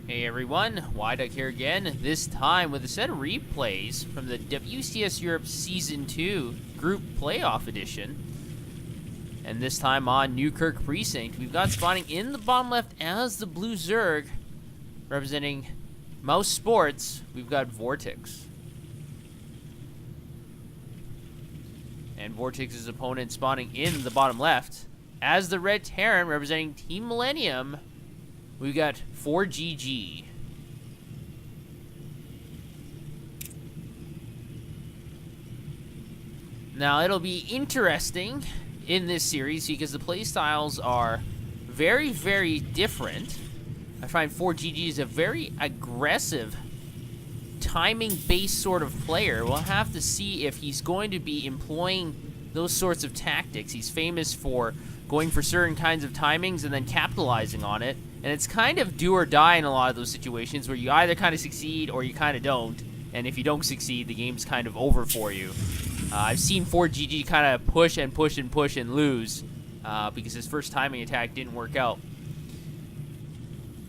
Hey everyone, Wyduck here again, this time with a set of replays from the WCS Europe Season 2 Group Playoff Edition. And this time on Newkirk Precinct, we've got spawning in the bottom left as the blue Zerg, representing Mouse Sports, we've got Vortix. And Vortix's opponent spawning in the bottom left as the red Terran, representing Team Millennium, we've got Forgg. Now, it'll be interesting in this series because the playstyles are very, very different. I find Forgg is a very aggressive, timing-based sort of player. We'll have to see if he's going to be employing those sorts of tactics. He's famous for going for certain kinds of timings and then capitalizing on it. And it's kind of do or die in a lot of those situations where you either kind of succeed or you kind of don't. And if you don't succeed, the game's kind of over for you. I've seen Forgg kind of push and push and push and lose because his first timing attack didn't work out.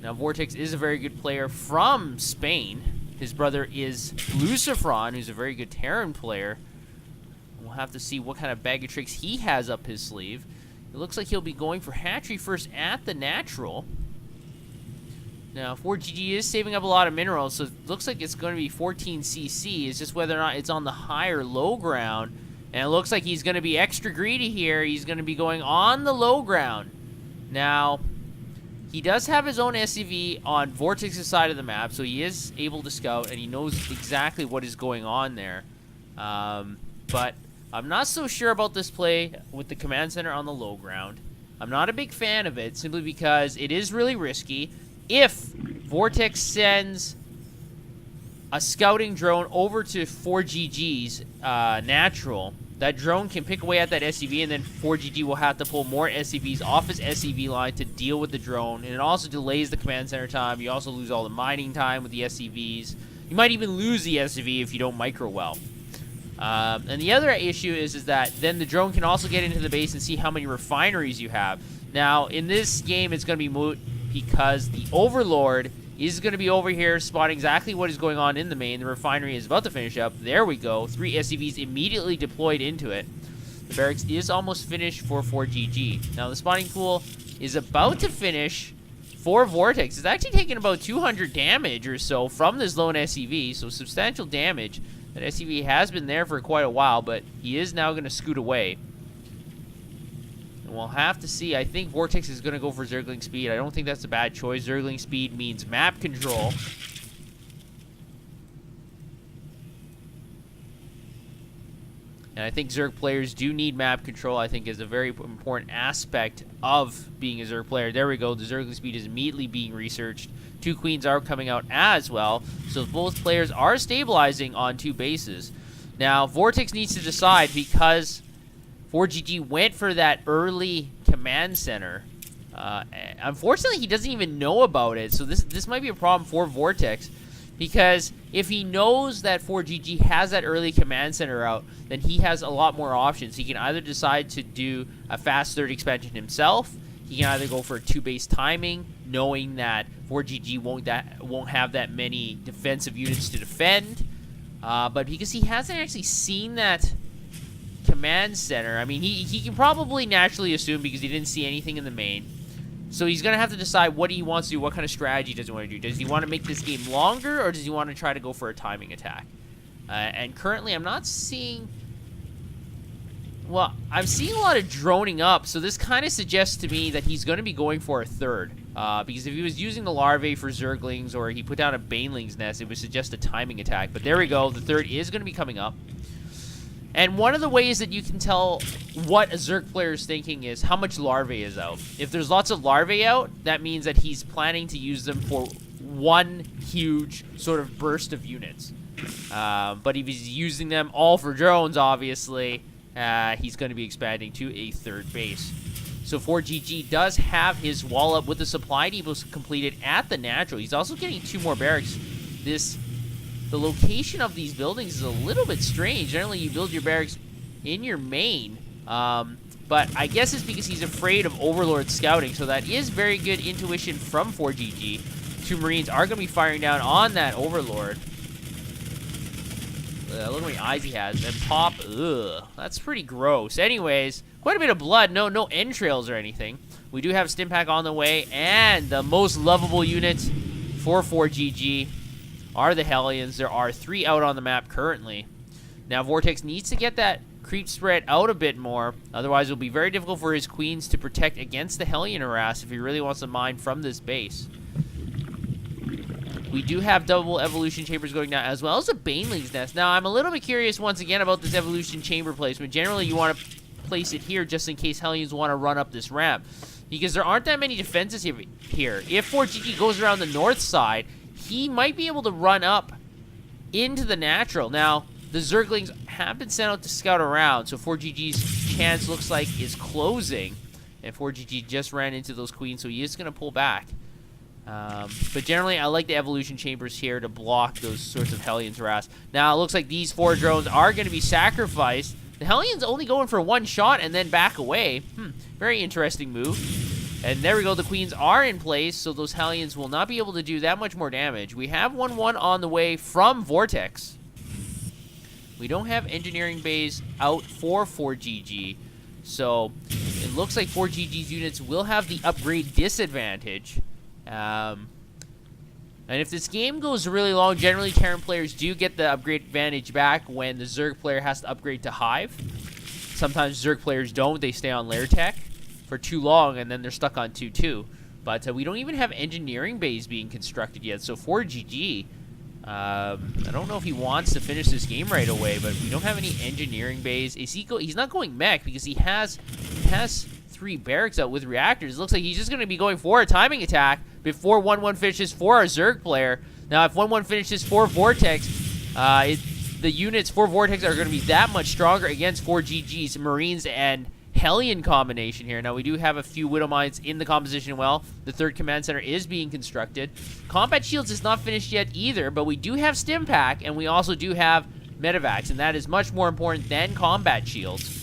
Now, Vortix is a very good player from Spain. His brother is Lucifron, who's a very good Terran player. We'll have to see what kind of bag of tricks he has up his sleeve. It looks like he'll be going for hatchery first at the natural. Now, Forgg is saving up a lot of minerals, so it looks like it's going to be 14 CC. It's just whether or not it's on the high or low ground. And it looks like he's going to be extra greedy here. He's going to be going on the low ground. Now, he does have his own SCV on Vortix's side of the map, so he is able to scout, and he knows exactly what is going on there. But I'm not so sure about this play with the command center on the low ground. I'm not a big fan of it, simply because it is really risky. If Vortix sends a scouting drone over to Forgg's natural, that drone can pick away at that SCV, and then Forgg will have to pull more SCVs off his SCV line to deal with the drone, and it also delays the command center time. You also lose all the mining time with the SCVs. You might even lose the SCV if you don't micro well. And the other issue is that then the drone can also get into the base and see how many refineries you have. Now, in this game, it's going to be moot because the Overlord is going to be over here spotting exactly what is going on in the main. The refinery is about to finish up. There we go. 3 SCVs immediately deployed into it. The barracks is almost finished for Forgg. Now, the spawning pool is about to finish for Vortix. It's actually taking about 200 damage or so from this lone SCV, so substantial damage. That SCV has been there for quite a while, but he is now going to scoot away. And we'll have to see. I think Vortix is going to go for Zergling Speed. I don't think that's a bad choice. Zergling Speed means map control. And I think Zerg players do need map control. I think is a very important aspect of being a Zerg player. There we go. The Zergling Speed is immediately being researched. 2 queens are coming out as well. So both players are stabilizing on 2 bases. Now, Vortix needs to decide because Forgg went for that early command center. Unfortunately, he doesn't even know about it. So this might be a problem for Vortix. Because if he knows that Forgg has that early command center out, then he has a lot more options. He can either decide to do a fast third expansion himself. He can either go for a 2-base timing, knowing that Forgg won't have that many defensive units to defend. But because he hasn't actually seen that command center, I mean, he can probably naturally assume because he didn't see anything in the main. So he's going to have to decide what he wants to do, what kind of strategy does he want to do. Does he want to make this game longer, or does he want to try to go for a timing attack? And currently, I'm not seeing... Well, I'm seeing a lot of droning up, so this kind of suggests to me that he's going to be going for a third. Because if he was using the larvae for Zerglings, or he put down a Baneling's nest, it would suggest a timing attack. But there we go, the third is going to be coming up. And one of the ways that you can tell what a Zerg player is thinking is how much larvae is out. If there's lots of larvae out, that means that he's planning to use them for one huge sort of burst of units. But if he's using them all for drones, obviously, he's going to be expanding to a 3rd base. So Forgg does have his wall up with the supply depots completed at the natural. He's also getting 2 more barracks. The location of these buildings is a little bit strange. Generally, you build your barracks in your main. But I guess it's because he's afraid of Overlord scouting. So that is very good intuition from Forgg. 2 Marines are going to be firing down on that Overlord. Look how many eyes he has. And pop. Ugh. That's pretty gross. Anyways, quite a bit of blood. No entrails or anything. We do have Stimpack on the way. And the most lovable unit for 4GG are the Hellions. There are 3 out on the map currently. Now, Vortix needs to get that creep spread out a bit more. Otherwise, it will be very difficult for his queens to protect against the Hellion harass if he really wants to mine from this base. We do have double evolution chambers going down, as well as a Baneling's nest. Now, I'm a little bit curious once again about this evolution chamber placement. Generally, you want to place it here just in case Hellions want to run up this ramp, because there aren't that many defenses here. If 4GG goes around the north side, he might be able to run up into the natural. Now, the Zerglings have been sent out to scout around, so 4GG's chance looks like is closing. And 4GG just ran into those queens, so he is going to pull back. But generally, I like the evolution chambers here to block those sorts of Hellions harass. Now, it looks like these 4 drones are going to be sacrificed. The Hellions only going for 1 shot and then back away. Very interesting move. And there we go. The queens are in place, so those Hellions will not be able to do that much more damage. We have 1-1 on the way from Vortex. We don't have engineering bays out for 4GG. So, it looks like 4GG's units will have the upgrade disadvantage. And if this game goes really long, generally Terran players do get the upgrade advantage back when the Zerg player has to upgrade to Hive. Sometimes Zerg players don't. They stay on Lair Tech for too long, and then they're stuck on 2-2. But we don't even have engineering bays being constructed yet. So 4GG, I don't know if he wants to finish this game right away, but we don't have any engineering bays. He's not going mech because he has 3 barracks out with reactors. It looks like he's just going to be going for a timing attack before 1-1 finishes for our Zerg player. Now, if 1-1 finishes for Vortex, the units for Vortex are going to be that much stronger against 4GG's Marines and Hellion combination here. Now, we do have a few Widow Mines in the composition. Well, the 3rd command center is being constructed. Combat Shields is not finished yet either, but we do have Stimpack, and we also do have Medivacs, and that is much more important than Combat Shields.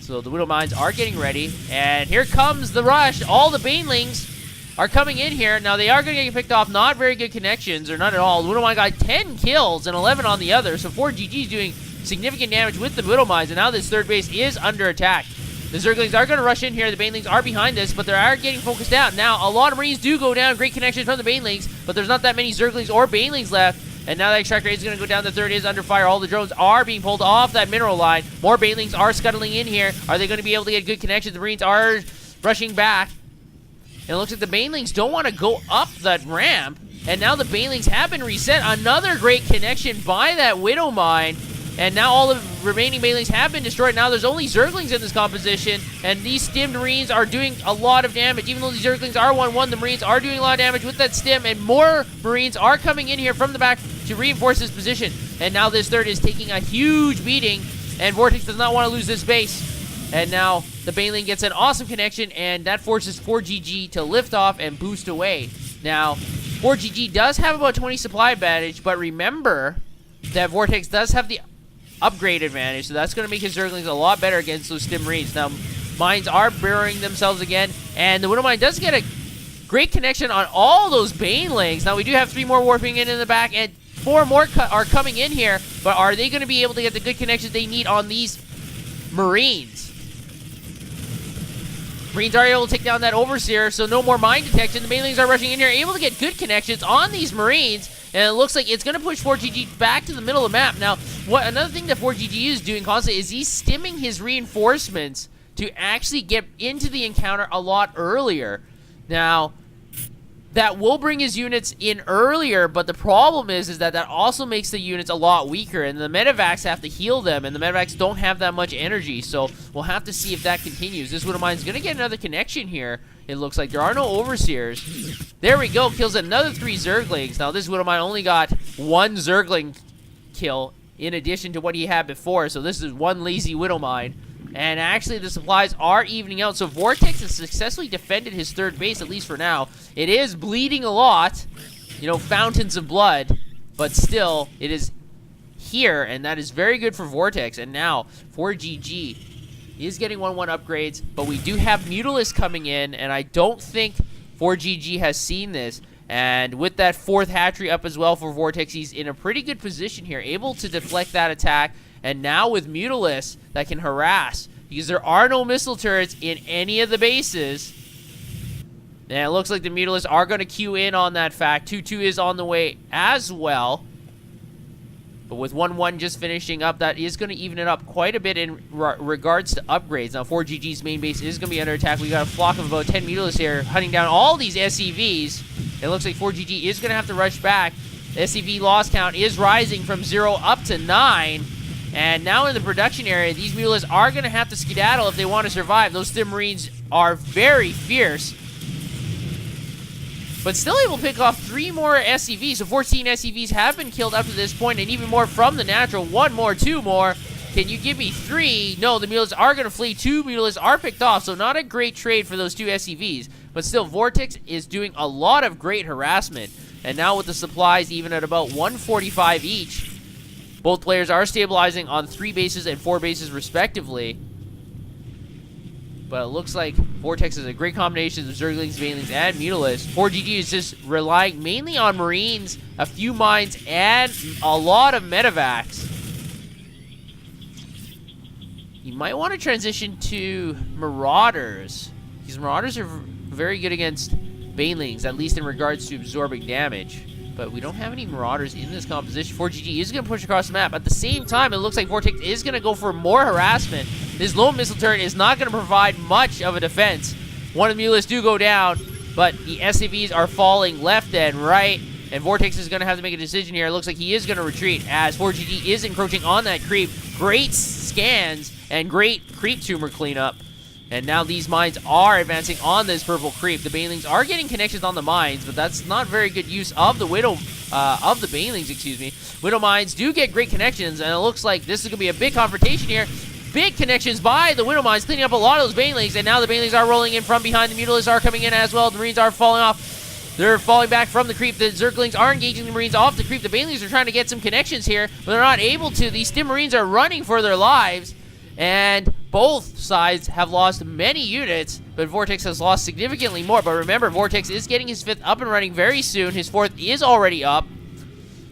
So the Widow Mines are getting ready, and here comes the rush. All the Banelings are coming in here. Now, they are going to get picked off. Not very good connections, or not at all. The Widow Mine got 10 kills and 11 on the other, so 4GG is doing significant damage with the Widow Mines, and now this 3rd base is under attack. The Zerglings are going to rush in here. The Banelings are behind this, but they are getting focused out. Now, a lot of Marines do go down. Great connections from the Banelings, but there's not that many Zerglings or Banelings left. And now the extractor is going to go down. The 3rd is under fire. All the drones are being pulled off that mineral line. More Banelings are scuttling in here. Are they going to be able to get good connections? The Marines are rushing back. And it looks like the Banelings don't want to go up that ramp. And now the Banelings have been reset. Another great connection by that Widow Mine. And now all the remaining Banelings have been destroyed. Now there's only Zerglings in this composition. And these stimmed Marines are doing a lot of damage. Even though these Zerglings are 1-1, the Marines are doing a lot of damage with that stim. And more Marines are coming in here from the back to reinforce this position. And now this 3rd is taking a huge beating. And Vortex does not want to lose this base. And now the Baneling gets an awesome connection. And that forces 4GG to lift off and boost away. Now, 4GG does have about 20 supply advantage. But remember that Vortex does have the upgrade advantage, so that's going to make his Zerglings a lot better against those Stim Marines. Now, mines are burying themselves again, and the Widow Mine does get a great connection on all those Banelings. Now, we do have 3 more warping in the back, and 4 more are coming in here, but are they going to be able to get the good connections they need on these Marines? Marines are able to take down that Overseer, so no more mine detection. The Banelings are rushing in here, able to get good connections on these Marines, and it looks like it's going to push 4GG back to the middle of the map. Now, another thing that 4GG is doing constantly is he's stimming his reinforcements to actually get into the encounter a lot earlier. Now, that will bring his units in earlier, but the problem is that also makes the units a lot weaker, and the Medivacs have to heal them, and the Medivacs don't have that much energy, so we'll have to see if that continues. This Widow Mine is going to get another connection here. It looks like there are no Overseers. There we go, kills another 3 Zerglings. Now, this Widow Mine only got 1 Zergling kill in addition to what he had before, so this is 1 lazy Widow Mine. And actually, the supplies are evening out. So Vortex has successfully defended his 3rd base, at least for now. It is bleeding a lot. You know, fountains of blood. But still, it is here. And that is very good for Vortex. And now, 4GG is getting 1-1 upgrades. But we do have Mutalisk coming in. And I don't think 4GG has seen this. And with that 4th hatchery up as well for Vortix, he's in a pretty good position here, able to deflect that attack. And now with Mutalisk that can harass, because there are no missile turrets in any of the bases. And it looks like the Mutalisks are going to queue in on that fact. 2-2 is on the way as well. But with 1-1 just finishing up, that is going to even it up quite a bit in regards to upgrades. Now, 4GG's main base is going to be under attack. We got a flock of about 10 Mutalisks here hunting down all these SCVs. It looks like 4GG is going to have to rush back. The SCV loss count is rising from 0 up to 9. And now in the production area, these Mutalisks are going to have to skedaddle if they want to survive. Those Stim Marines are very fierce, but still able to pick off 3 more SCVs. So 14 SCVs have been killed up to this point, and even more from the natural. 1 more, 2 more. Can you give me 3? No, the Mutalisks are going to flee. 2 Mutalisks are picked off, so not a great trade for those 2 SCVs. But still, Vortix is doing a lot of great harassment. And now with the supplies even at about 145 each, both players are stabilizing on 3 bases and 4 bases respectively. But it looks like Vortix is a great combination of Zerglings, Banelings, and Mutalisks. 4GG is just relying mainly on Marines, a few mines, and a lot of medevacs. You might want to transition to Marauders, because Marauders are very good against Banelings, at least in regards to absorbing damage. But we don't have any Marauders in this composition. 4GG is going to push across the map. At the same time, it looks like Vortix is going to go for more harassment. This lone missile turret is not going to provide much of a defense. One of the Mutalisks do go down, but the SCVs are falling left and right. And Vortix is going to have to make a decision here. It looks like he is going to retreat as 4GG is encroaching on that creep. Great scans and great creep tumor cleanup. And now these mines are advancing on this purple creep. The Banelings are getting connections on the mines, but that's not very good use of the Banelings, excuse me. Widow mines do get great connections, and it looks like this is going to be a big confrontation here. Big connections by the Widow mines, cleaning up a lot of those Banelings, and now the Banelings are rolling in from behind. The Mutalisks are coming in as well. The Marines are falling off. They're falling back from the creep. The Zerglings are engaging the Marines off the creep. The Banelings are trying to get some connections here, but they're not able to. These Stim Marines are running for their lives, and both sides have lost many units, but Vortix has lost significantly more. But remember, Vortix is getting his 5th up and running very soon. His 4th is already up,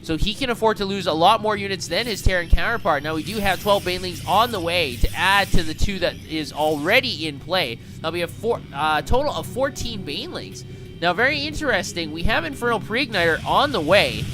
so he can afford to lose a lot more units than his Terran counterpart. Now, we do have 12 Banelings on the way to add to the 2 that is already in play. Now, we have total of 14 Banelings. Now, very interesting, we have Infernal Pre-Igniter on the way.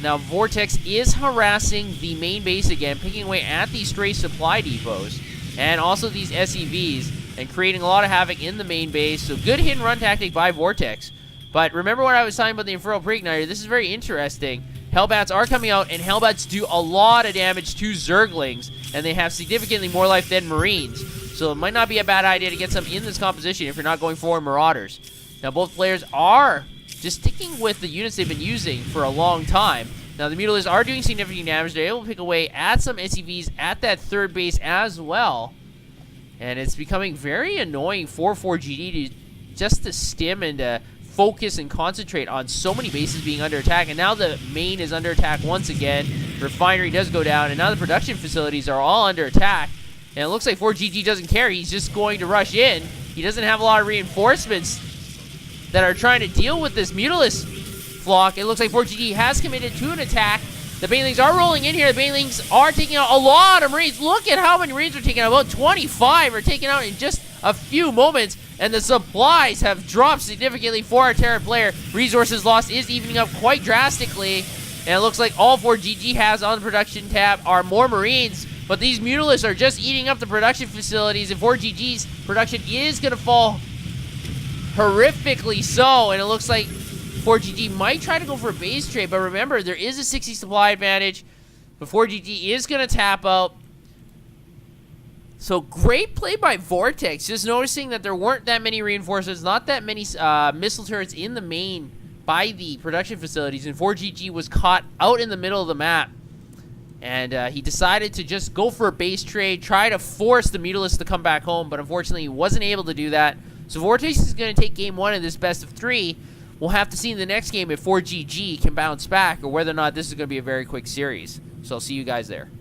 Now, Vortix is harassing the main base again, picking away at these stray supply depots, and also these SCVs, and creating a lot of havoc in the main base. So, good hit and run tactic by Vortix. But remember what I was talking about the Infernal Pre-Igniter? This is very interesting. Hellbats are coming out, and Hellbats do a lot of damage to Zerglings, and they have significantly more life than Marines. So, it might not be a bad idea to get some in this composition if you're not going for Marauders. Now, both players are just sticking with the units they've been using for a long time. Now, the Mutalisks are doing significant damage. They're able to pick away at some SCVs at that 3rd base as well. And it's becoming very annoying for 4GD just to stim and to focus and concentrate on so many bases being under attack. And now the main is under attack once again. Refinery does go down, and now the production facilities are all under attack. And it looks like 4GG doesn't care. He's just going to rush in. He doesn't have a lot of reinforcements that are trying to deal with this Mutalisk flock. It looks like 4GG has committed to an attack. The Banelings are rolling in here. The Banelings are taking out a lot of Marines. Look at how many Marines are taking out. About 25 are taken out in just a few moments. And the supplies have dropped significantly for our Terran player. Resources lost is evening up quite drastically. And it looks like all 4GG has on the production tab are more Marines. But these Mutalisks are just eating up the production facilities. And 4GG's production is going to fall horrifically so, and it looks like 4GG might try to go for a base trade, but remember, there is a 60 supply advantage, but 4GG is going to tap out. So, great play by Vortix, just noticing that there weren't that many reinforcements, not that many missile turrets in the main by the production facilities, and 4GG was caught out in the middle of the map, and he decided to just go for a base trade, try to force the Mutalisks to come back home, but unfortunately, he wasn't able to do that. So Vortix is going to take game 1 of this best of 3. We'll have to see in the next game if 4GG can bounce back or whether or not this is going to be a very quick series. So I'll see you guys there.